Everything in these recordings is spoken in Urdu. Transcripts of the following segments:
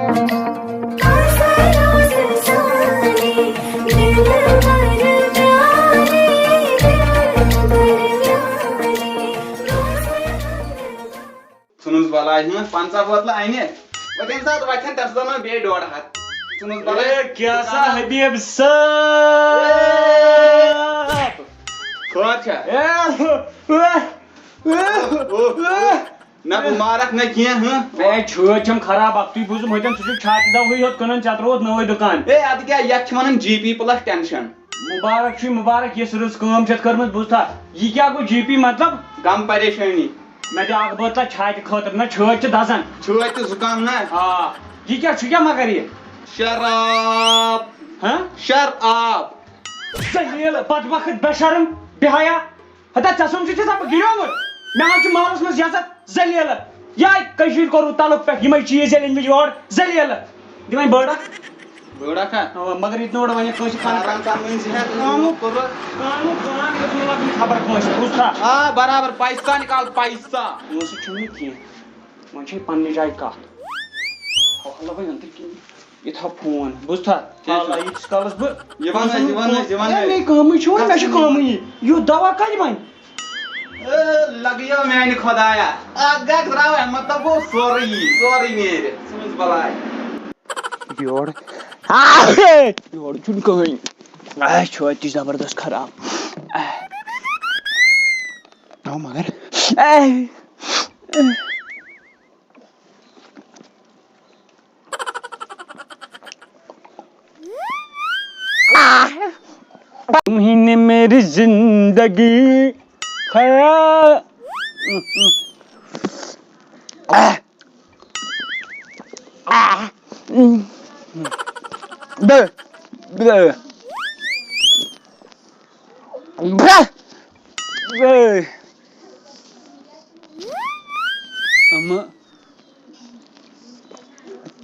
ژھٕنُس بلاے 50 بوتلہٕ اَنہِ وۄنۍ تَمہِ ساتہٕ وَتھٮ۪ن تَمہِ ساتہٕ اَنو بیٚیہِ 1.5 ہَتھ ژھٕنُس بلاے کیٛاہ سا حبیٖب صٲب خٲر چھا نہ مارکھ نہ کینٛہہ اے چھٲتۍ چھم خراب اکھ تُہۍ بوٗزِو ہوٚتٮ۪ن ژٕ چھُکھ چھاتہِ دَوہٕے یوت کٕنان ژےٚ ترٛووُتھ نوٚوُے دُکان اے اَدٕ کیٛاہ یَتھ چھِ وَنان جی پی پٕلس ٹٮ۪نشن مُبارک چھُے مُبارک یۄس رٕژ کٲم چھَتھ کٔرمٕژ بوٗزتھا یہِ کیٛاہ گوٚو جی پی مطلب غم پریشٲنی مےٚ دِ اکھ بٲتلہ چھاتہِ خٲطرٕ نہ چھٲتۍ چھِ دَزان چھٲتۍ تہٕ زُکام نہ آ یہِ کیٛاہ چھُ کیٛاہ مگر یہِ شراب ہاں شراب زٔلیٖل پتہٕ وقت بے شرم بے حیا ہتا ژےٚ سُنٛد چھُ بہٕ گِریومُت مےٚ حظ چھُ مالس منٛز عزت زٔلیٖل یہے کٔشیٖرِ کوٚرُکھ تلُک پٮ۪ٹھ یِمے چیٖز ییٚلہِ أنۍمٕتۍ یور زٔلیٖل دِ وۄنۍ بٔڑ اکھ بٲڑ ہا مگر یہِ نوڑ وۄنۍ کٲنٛسہِ آرام سان ؤنۍ زِ خبر کٲنٛسہِ بوٗزتھا آ برابر پیسہ نکال پیسہ پونٛسہٕ چھُنہٕ یہِ کینٛہہ وۄنۍ چھے پننہِ جایہِ کتھ حالہ وۄنۍ أنٛدرٕ کِنۍ یہِ تھاو فون بوٗزتھا حالہ ییٖتِس کالس بہٕ کٲمٕے چھُ وۄنۍ مےٚ چھِ کٲمٕے یُتھ دوا کتہِ بنہِ لگیو میانہِ خۄدایا اکھ گگ درٛاو مطلب گوٚو سورُے نیرِ ژھٕنُس بلاے یور یورٕ چھُنہٕ کٕہٕنۍ چھٲتۍ تہِ زبردست خراب مگر تمہیں نے میری زندگی خیال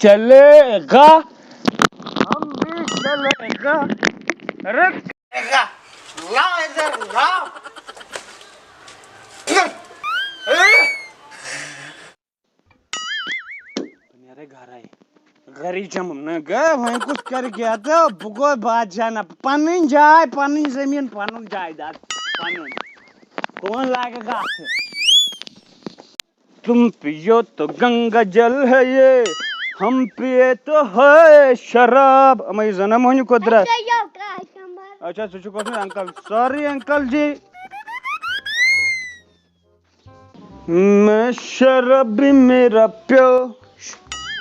چلے گا ہم بھی چلے گا گری جمم نہ وۄنۍ کُس کرِ کیٛاہ تہٕ بہٕ گوٚو بادشاہ نہ پنٕنۍ جاے پنٕنۍ زٔمیٖن پنُن جایداد پنُن کون لاگہِ گا تم پیو تو گنگا جل ہے یہ ہم پیے تو ہے شراب اما زنم ہونی قدرت اچھا ژٕ چھُکھ اوسمُت انکل سوری انکل جی میں شرابی میرا پیو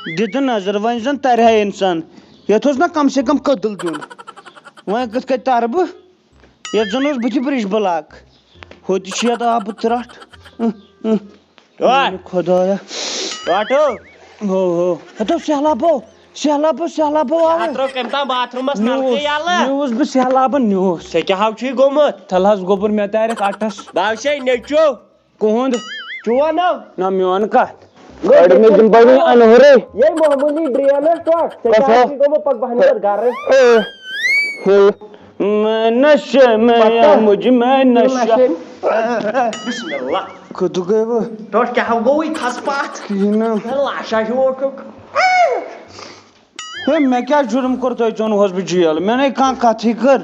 دِتہٕ نظر وۄنۍ زن ترِ ہا انسان یتھ اوس نہ کم سے کم کٔدٕل دیُن وۄنۍ کِتھ کٔنۍ ترٕ بہٕ یتھ زن اوس بٕتھِ برج بلاک ہوٚتہِ چھِ یتھ آبہٕ ترٛٹھ خۄدایا ہتو سہلابو نیوٗس بہٕ سہلابن نیوٗس کیٛاہ حظ چھُے گوٚمُت تھل حظ گوٚبُر مےٚ تارٮ۪کھ اٹھس باوشے نیچو کُہُنٛد چون نہ میون کتھ یے معموٗلی ڈرینس گوٚمُت پتہٕ بہنہِ گرٕ میں نشے میں مجھ میں نشہ بسم اللہ خود گٔے وٕ ٹوٹھ کیٛاہ گوٚوُے کھس پتھ کِہیٖنۍ نہٕ لاشا ہیوٗٹُک ہے مےٚ کیٛاہ جُرم کوٚر تۄہہِ ژوٚنہوس بہٕ جیل مےٚ نَے کانٛہہ کتھٕے کٔر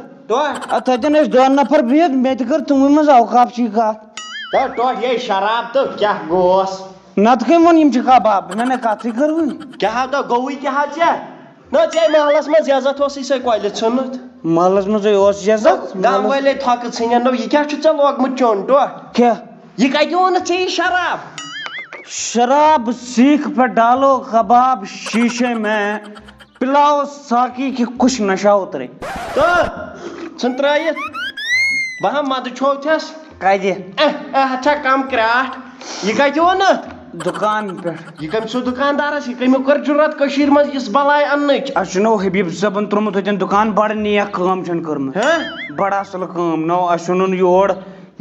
اتھ تتٮ۪ن ٲسۍ 2 نفر بِہِتھ مےٚ تہِ کٔر تِموٕے منٛز اوقافچی کتھ ٹوٹھ یے شراب تہٕ کیٛاہ گوس نتہٕ کٔمۍ ووٚن یِم چھِ کباب مےٚ نَے کتھٕے کٔر وٕنۍ کیٛاہ دۄہ گوٚوُے کیٛاہ ژےٚ نہ ژےٚ محلس منٛز عزت اوسُے سۄ کۄلہِ ژھٕنمُت محلس منٛزٕے اوس عزت گام وٲلے تھۄکہٕ ژھٕنٮ۪ن نو یہِ کیٛاہ چھُ ژےٚ لوگمُت چیوٚن ٹوٹھ کیٛاہ یہِ کتہِ اوٚنُتھ ژےٚ یہِ شراب شراب سیخ پہ ڈالو کباب شیشے میں پلاؤ ساقی کہ کچھ نشہ اترے تہٕ ژھٕن ترٲیِتھ بہٕ ہا مدٕ چھوتھس کتہِ چھا کم کرٛاٹھ یہِ کتہِ اوٚنُتھ دُکان پٮ۪ٹھ یہِ کٔمۍ سُنٛد دُکاندارس یہِ کٔمیُک کٔر جُرت کٔشیٖرِ منٛز یِژھ بلاے اننٕچ اسہِ چھُنو حبیٖب صٲبن ترٛوومُت ہوٚتٮ۪ن دُکان بڑٕ نیک کٲم چھُنہٕ کٔرمٕژ بڑٕ اصل کٲم نو اسہِ اوٚنُن یور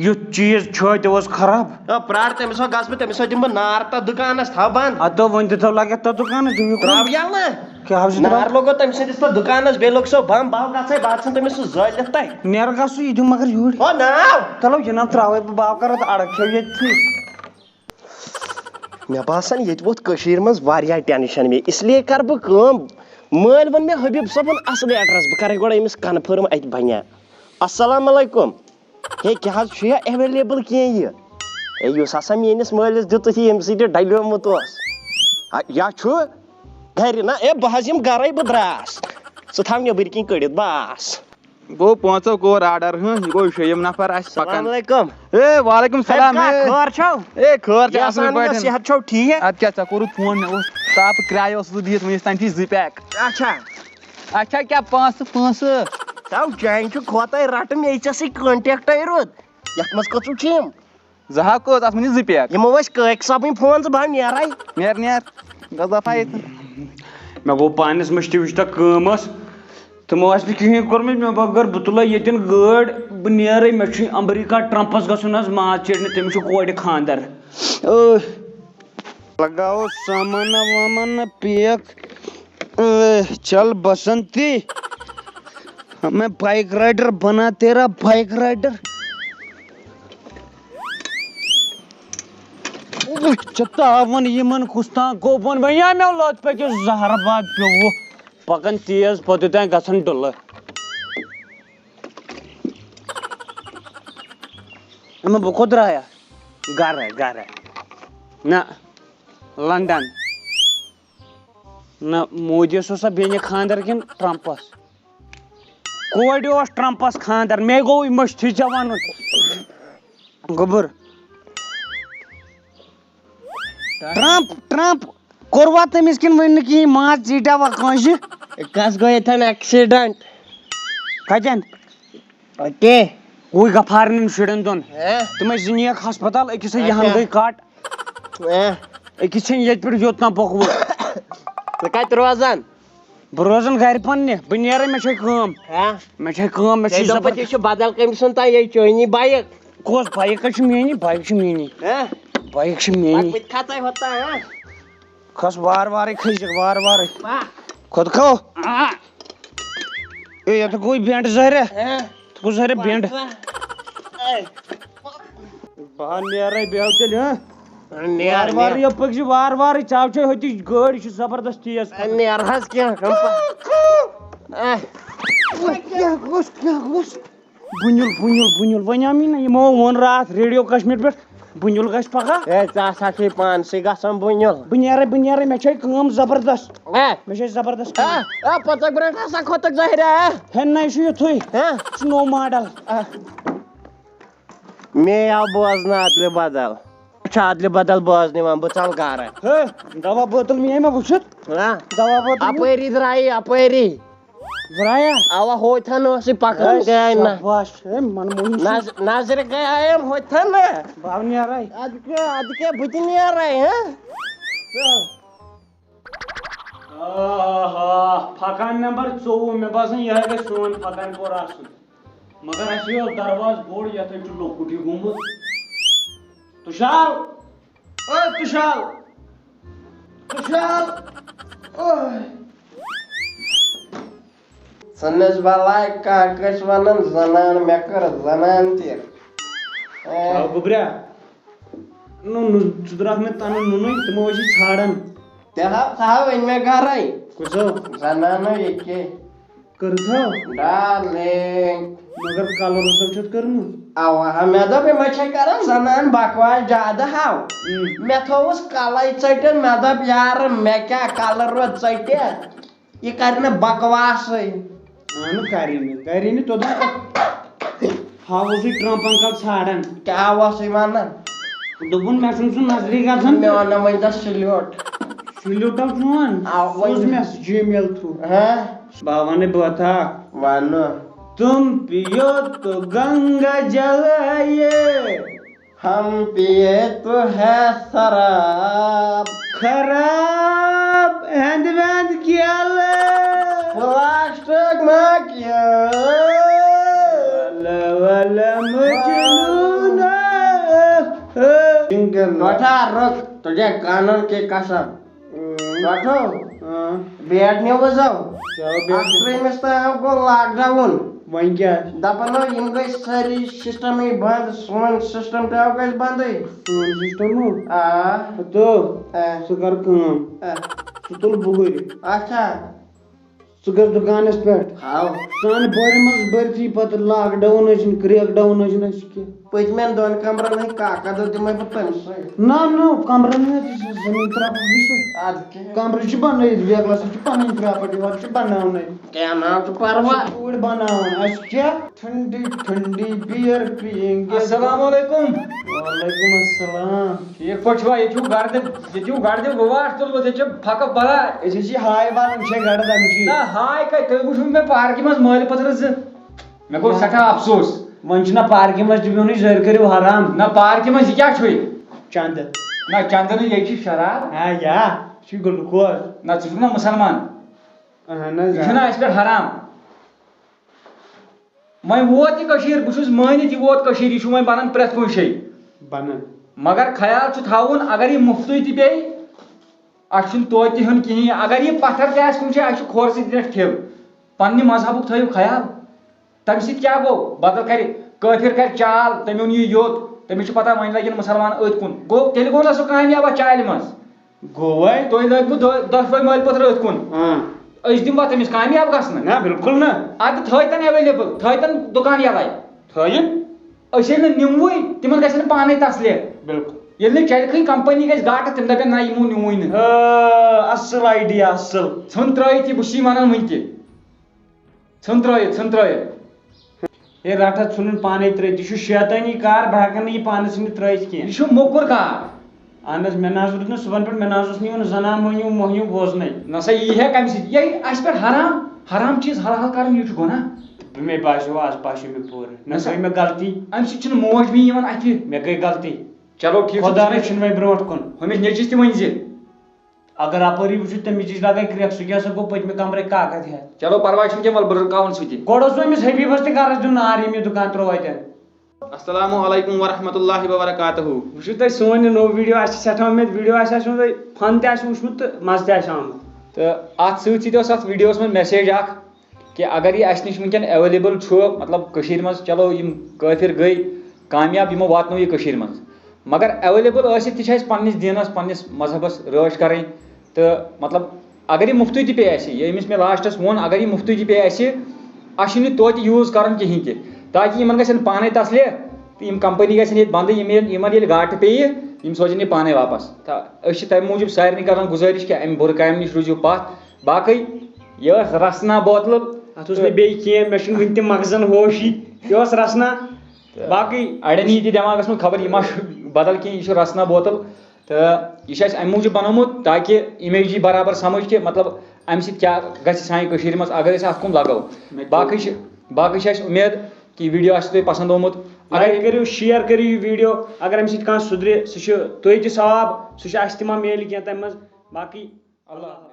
یُتھ چیٖز چھٲتۍ اوس خراب پرٛار تٔمِس وۄنۍ گژھٕ بہٕ تٔمِس وۄنۍ دِمہٕ بہٕ نار تتھ دُکانس تھاو بنٛد ادو وۄنۍ دِتو لگٮ۪تھ تتھ دُکانس تراو یلہٕ کیٛاہ حظ نار لوگو تٔمۍ سٕنٛدِس تتھ دُکانس بیٚیہِ لوٚگ سُہ بم بہٕ گژھے بہٕ ژھٕن تٔمِس سُہ زٲلِتھ تتہِ نیرٕ گژھو یہِ دِم مگر یوٗرۍ ناو چلو جِناب تراوے بہٕ باو کرو تہٕ اڑٕ کھیو ییٚتھی مےٚ باسان ییٚتہِ ووت کٔشیٖرِ منٛز واریاہ ٹٮ۪نشَن مےٚ اِسلیے کَرٕ بہٕ کٲم مٲلۍ ووٚن مےٚ حبیٖب صٲبُن اَصٕل ایڈرَس بہٕ کَرَے گۄڈٕ أمِس کَنفٲرٕم اَتہِ بَنیٛا اَسَلامُ علیکُم ہے کیٛاہ حظ چھُ یا ایویلیبٕل کینٛہہ یہِ ہے یُس ہسا میٲنِس مٲلِس دِتُتھ ییٚمہِ سۭتۍ یہِ ڈَلیومُت اوس یا چھُ گرِ نہ اے بہٕ حظ یِمہٕ گرے بہٕ درٛاس ژٕ تھاو نیٚبٕرۍ کِنۍ کٔڑِتھ بس گوٚو پانٛژو کوٚر آرڈر یہِ گوٚو 6یِم نفر اَسہِ پکان السلام علیکم اے وعلیکم سلام خٲر چھو اے خٲر چھِ اَصٕل پٲٹھۍ صحت چھو ٹھیٖک اَدٕ کیٛاہ ژےٚ کوٚرُتھ فون مےٚ اوس تاپہٕ کرایہِ اوسُس بہٕ دِتھ وٕنِس تانۍ چھی 2 پیک اچھا اچھا کیٛاہ پونٛسہٕ تو چانہِ چھُ کھوتَے رٹہٕ مےٚ ژےٚ سۭتۍ کٲنٹیکٹَے روٗد یَتھ منٛز کٔژوٗ چھِ یِم 2 ہَتھ کوٚت اَتھ ؤنِو 2 پیک یِمو ٲسۍ کٲکۍ صٲبٕنۍ فون ژٕ بہٕ نیرے نیر گژھ دفا ییٚتہِ مےٚ گوٚو پانَس مٔشتٕے وٕچھتا کٲم ٲس تِمو آسہِ نہٕ کِہیٖنۍ کوٚرمُت مےٚ مگر بہٕ تُلے ییٚتٮ۪ن گٲڑۍ بہٕ نیرے مےٚ چھُ امریکہ ٹرٛمپَس گژھُن حظ ماز ژیٹنہِ تٔمِس چھُ کورِ خاندر لگاو سامان وامان پیک چل بسنتی میں بائک رائڈر بنا تیرا بائک رائڈر چتاون یمن کُستان گوٚو وۄنۍ وَنیٛا مےٚ لوٚت پٔکِو زہرباد پیوٚوُ پکان تیز پوٚتُتھ گژھان ڈُلہٕ بہٕ کوٚت درٛایا گرے نہ لنڈن نہ مودیَس اوسا بیٚنہِ خاندر کِنہٕ ٹرمپس کورِ اوس ٹرمپس خاندر مےٚ گوٚو مٔشتھٕے ژےٚ وَنُن گوٚبُر ٹرمپ کوٚروا تٔمِس کِنہٕ وٕنہِ نہٕ کِہیٖنۍ ماز ژیٖٹیٛاوا کٲنٛسہِ کَس گوٚو ییٚتٮ۪ن ایٚکسِڈنٛٹ کَتٮ۪ن اَتے ہُے گفارنٮ۪ن شُرٮ۪ن دۄن تِم ٲسۍ 2 نِیَکھ ہسپتال أکِس ہے یہن گٔے کٹ أکِس چھِنہٕ ییٚتہِ پٮ۪ٹھ یوٚتام پوٚکمُت ژٕ کَتہِ روزان بہٕ روزان گرِ پننہِ بہٕ نیرے مےٚ چھے کٲم مےٚ یہِ چھُ بدل کٔمۍ سُنٛد تانۍ یے چٲنی بایک کۄس بایک حظ چھِ میٛٲنی بایک چھِ میٛٲنی بایک چھِ میٛٲنی کھژے ہوتا کھس وارٕ وارٕے کھٔسِکھ وارٕ وارٕے کھوٚت کھو اے یَتھ گوٚو بٮ۪نٛڈ زہریا یَتھ گوٚو زہریا بٮ۪نٛڈ بہٕ نیرے بیٚہو تیٚلہِ وارٕ وارٕ یہِ پٔکزِ وارٕ وارٕے ژےٚ چھے ہوٚتِچ گٲڑۍ یہِ چھِ زبردست تیز نیرٕ حظ کیٚنٛہہ بُنیُل وَنیٛام نہ یِمو ووٚن راتھ ریڈیو کشمیٖر پٮ۪ٹھ بُنیُل گژھِ پگہہ ہے ژٕ ہسا چھُے پانسٕے گژھان بُنیُل بہٕ نیرے مےٚ چھے کٲم زبردست مےٚ چھے زبردست پتہٕ برٛونٛٹھ ہسا کھوٚتُکھ ظٲہرا ہے نہ یہِ چھُ یِتھُے یہِ چھُ نوٚو ماڈل مے آو بوزنہٕ اَدلہِ بدل چھُ اَدلہِ بدل بوزنِوان بہٕ ژَلہٕ گرٕ ہے دوا بٲتل نِیے مےٚ وٕچھِتھ دوا بٲتل اپٲری درٛایی اپٲری درٛایا اوا ہوتھن اوسُے پکان گٔے نظرِ گٔیایم ہوتھن بہٕ آو نیرے اَدٕ کیٛاہ بہٕ تہِ نیرے پھکان نمبر 24 مےٚ باسان یِہے گژھِ سون پھکان پور آسُن مگر اَسہِ اوس درواز بوٚڑ یتھ چھُ لۄکُٹ یہِ گوٚمُت تُشال ژھٕنس بلاے کانٛہہ کٲنٛسہِ ونان زنان مےٚ کٔر زنان تہِ گوٚبریا ژٕ درٛاکھ مےٚ تنہٕ نُنٕے تِمو ٲسی ژھانڈان تیٚلہِ ہا ژاو أنۍ مےٚ گرے کُسو زنانو ییٚکے کٔرتھو ڈارلِنگ مگر کلر اوسکھ چھَتھ کٔرمٕژ اوا مےٚ دوٚپ یِمے چھے کران زنان بکواس زیادٕ ہاو مےٚ تھووُس کلے ژٔٹِتھ مےٚ دوٚپ یارٕ مےٚ کیٛاہ کلر روٗد ژٔٹِتھ یہِ کرِ نہٕ بکواسٕے اہنُو کری نہٕ توٚتام ہاوُسٕے ٹرمپ انکل ژھانڈان کیٛاہ اوسُے ونان دوٚپُن مےٚ چھُنہٕ سُہ نظرٕے گژھان مےٚ ووٚنُم وۄنۍ دَپ سلیوٹ سلیوٹا چون سوز مےٚ جی-میل تھرٛوٗ بہٕ وَنَے بٲتھا اکھ وَنہٕ تم پیو تو گنگا جلائے ہم پیے تو ہے شراب خراب ہند وند کیلے پلاسٹک ما کیا والا مجنون لوٹھا رک تجھے قانون کی قسم لوٹھو بیٹھ نہیں بزاو اکترہمِس تام گوٚو لاک ڈاوُن وۄنۍ کیٛاہ دپان یم گٔے سٲری سسٹمٕے بنٛد سون سسٹم تہِ آو گژھِ بنٛدٕے سون سسٹم آ تو ژٕ کر کٲم ژٕ تُل بُہٕرۍ اچھا ژٕ گژھ دُکانس پٮ۪ٹھ ہاو سانہِ بورِ منٛز بٔرتھی پتہٕ لاک ڈاوُن ٲسِن کرٛیک ڈاوُن ٲسِن اَسہِ کیٚنٛہہ پٔتمٮ۪ن 2 کمرن ہٕنٛدۍ کاکد دِمے بہٕ تٔمسٕے نہ نہ کمرن ہٕنٛز زٔمیٖن ترٛاوُن وٕچھو ادٕ کیٛاہ کمرٕ چھِ بنٲیِتھ بیگلس چھِ پنٕنۍ پراپرٹی وۄنۍ چھِ بناونٕے کیٛاہ ناو چھُ پرواے پوٗرۍ بناوان اَسہِ کیٛاہ ٹھنڈی ٹھنڈی بِیر پیئنگے السلام علیکم وعلیکم السلام ٹھیک پٲٹھۍ چھِوا ییٚتہِ چھُو گرٕ دِ گواٹھ تُلمُت ییٚتہِ چھِ پھکہٕ بَران أسۍ حظ چھِ ہاے بنان چھے گڑٕ دمچی نہ ہاے کَتہِ تُہۍ وٕچھِو مےٚ پارکہِ منٛز مٲلۍ پٔترٕ زٕ مےٚ گوٚو سٮ۪ٹھاہ افسوس وۄنۍ چھُنہ پارکہِ منٛز تہِ بِہنٕے زٔرۍ کٔرِو حرام نہ پارکہِ منٛز یہِ کیٛاہ چھُے چندٕ نہ چندنہٕ ییٚتہِ چھِ شراب ہا یا چھُ گُلکوز نہ ژٕ چھُکھ نہ مُسلمان اہن حظ یہِ چھُنہ اَسہِ پٮ۪ٹھ حرام وۄنۍ ووت یہِ کٔشیٖر بہٕ چھُس مٲنِتھ یہِ ووت کٔشیٖر یہِ چھُ وۄنۍ بنان پرٛٮ۪تھ کُنہِ جایہِ بنان مگر خیال چھُ تھاوُن اگر یہِ مُفتٕے تہِ پیٚیہِ اَسہِ چھُنہٕ توتہِ تہِ ہیوٚن کِہیٖنۍ اگر یہِ پتھر تہِ آسہِ کُنہِ جایہِ اَسہِ چھُ کھۄر سۭتۍ دِتھ کھیٚو پننہِ مذہبُک تھٲیِو خیال تمہِ سۭتۍ کیٛاہ گوٚو بدل کرِ کٲفِر کرِ چال تٔمۍ اوٚن یہِ یوٚت تٔمِس چھِ پتہ وۄنۍ لگن مُسلمان أتھۍ کُن گوٚو تیٚلہِ گوٚو نہ سُہ کامیاب اَتھ چالہِ منٛز گوٚو وَے تُہۍ لٲگۍوٕ دۄشوَے مٲلۍ پٔترٕ أتھۍ کُن أسۍ دِموا تٔمِس کامیاب گژھنہٕ نہ بالکل نہ اَدٕ تھٲیتن ایویلیبٕل تھٲیتن دُکان یَلے تھٲیِن أسۍ ییٚلہِ نہٕ نِموٕے تِمن گژھِ نہٕ پانے تسلہِ بالکل ییٚلہِ نہٕ چلکھٕے کمپنی گژھِ گاٹہٕ تِم دپن نہ یِمو نِموٕے نہٕ اصل آیڈیا اصل ژھٕن ترٲیِتھ یہِ بہٕ چھُس وَنان وٕنۍ تہِ ژھٕن ترٲیِتھ ہے رٹھا ژھُنُن پانے ترٲیِتھ یہِ چھُ شیطٲنی کار بہٕ ہٮ۪کہٕ نہٕ یہِ پانس ژھٕنِتھ ترٲیِتھ یہِ کینٛہہ چھُ موٚکُر کار اہن حظ مےٚ نہ حظ روٗد نہٕ صُبحن پٮ۪ٹھ مےٚ نہ حظ اوس نہٕ یِوان زنان موہنیوٗ بوزنٕے نہ سا یی ہے کمہِ سۭتۍ یہِ اَسہِ پٮ۪ٹھ حرام چیٖز حلال کرُن یہِ چھُ گۄناہ مےٚ باسیو آز باسیو مےٚ پوٗرٕ مےٚ گٔے مےٚ غلطی اَمہِ سۭتۍ چھُنہٕ موج بیٚنہِ یِوان اَتھِ مےٚ گٔے غلطی چلو ٹھیٖک خۄدا رٔچھِنۍ وۄنۍ برونٛٹھ کُن ہُمِس نیٚچوِس تہِ ؤنۍ زِ اگر اپٲری وٕچھو تٔمِس نِش لگے کرٛٮ۪کھ سُہ کیٛاہ سا گوٚو پٔتمہِ کمرٕکۍ کاکد ہٮ۪تھ چلو پرواے چھُنہٕ کینٛہہ وَلہٕ بہٕ رُکاوَن سُہ تہِ گۄڈٕ اوس أمِس حبیٖبس تہِ گرس دیُن نار ییٚمہِ یہِ دُکان ترٛوو اَتٮ۪ن السلام علیکم ورحمۃ اللہ وبرکاتہ وٕچھِو تۄہہِ سون یہِ نوٚو ویٖڈیو آسہِ سٮ۪ٹھاہ اُمید ویٖڈیو آسہِ تۄہہِ فن تہِ آسہِ وٕچھمُت تہٕ مزٕ تہِ آسہِ آمُت تہٕ اَتھ سۭتۍ سۭتۍ ٲس اَتھ ویٖڈیوَس منٛز میسیج اکھ کہِ اگر یہِ اَسہِ نِش وٕنکٮ۪ن ایویلیبٕل چھُ مطلب کٔشیٖرِ منٛز چلو یِم کٲفِر گٔے کامیاب یِمو واتنو یہِ کٔشیٖرِ منٛز مگر ایویلیبٕل ٲسِتھ تہِ چھِ اَسہِ پنٛنِس دیٖنَس پنٛنِس مذہبَس رٲچھ کَرٕنۍ تہٕ مطلب اگر یہِ مُفتٕے تہِ پیٚیہِ اَسہِ ییٚمِس مےٚ لاسٹَس ووٚن اگر یہِ مُفتٕے تہِ پیٚیہِ اَسہِ اَسہِ چھُنہٕ توتہِ یوٗز کَرُن کِہیٖنۍ تہِ تاکہِ یِمن گژھن پانَے تسلہِ تہٕ یِم کمپٔنی گژھن ییٚتہِ بنٛدٕے یِمن ییٚلہِ گاٹہٕ پیٚیہِ یِم سوزن یہِ پانے واپس تہٕ أسۍ چھِ تَمہِ موٗجوٗب سارنٕے کران گُزٲرِش کہِ اَمہِ بُرٕ کامہِ نِش روٗزِو پتھ باقٕے یہِ ٲس رسنا بوتلہٕ اتھ اوس نہٕ بیٚیہِ کینٛہہ مےٚ چھُنہٕ وٕنہِ تہِ مغزن ہوشی یہِ اوس رسنا باقٕے اڑٮ۪ن یی تہِ دٮ۪ماغس منٛز خبر یہِ ما چھُ بدل کینٛہہ یہِ چھُ رسنا بوتل تہٕ یہِ چھُ اَسہِ اَمہِ موٗجوٗب بنومُت تاکہِ اِمیج یی برابر سمجھ کہِ مطلب اَمہِ سۭتۍ کیٛاہ گژھِ سانہِ کٔشیٖرِ منٛز اگر أسۍ اَتھ کُن لگو باقٕے چھِ اَسہِ اُمید کہِ یہِ ویٖڈیو آسہِ تۄہہِ پسنٛد آمُت لایک کٔرِو شِیر کٔرِو یہِ ویٖڈیو اگر اَمہِ سۭتۍ کانٛہہ سُدرِ سُہ چھُ تۄہہِ تہِ ثواب سُہ چھُ اَسہِ تہِ ما میلہِ کینٛہہ تَمہِ منٛز باقٕے اللہ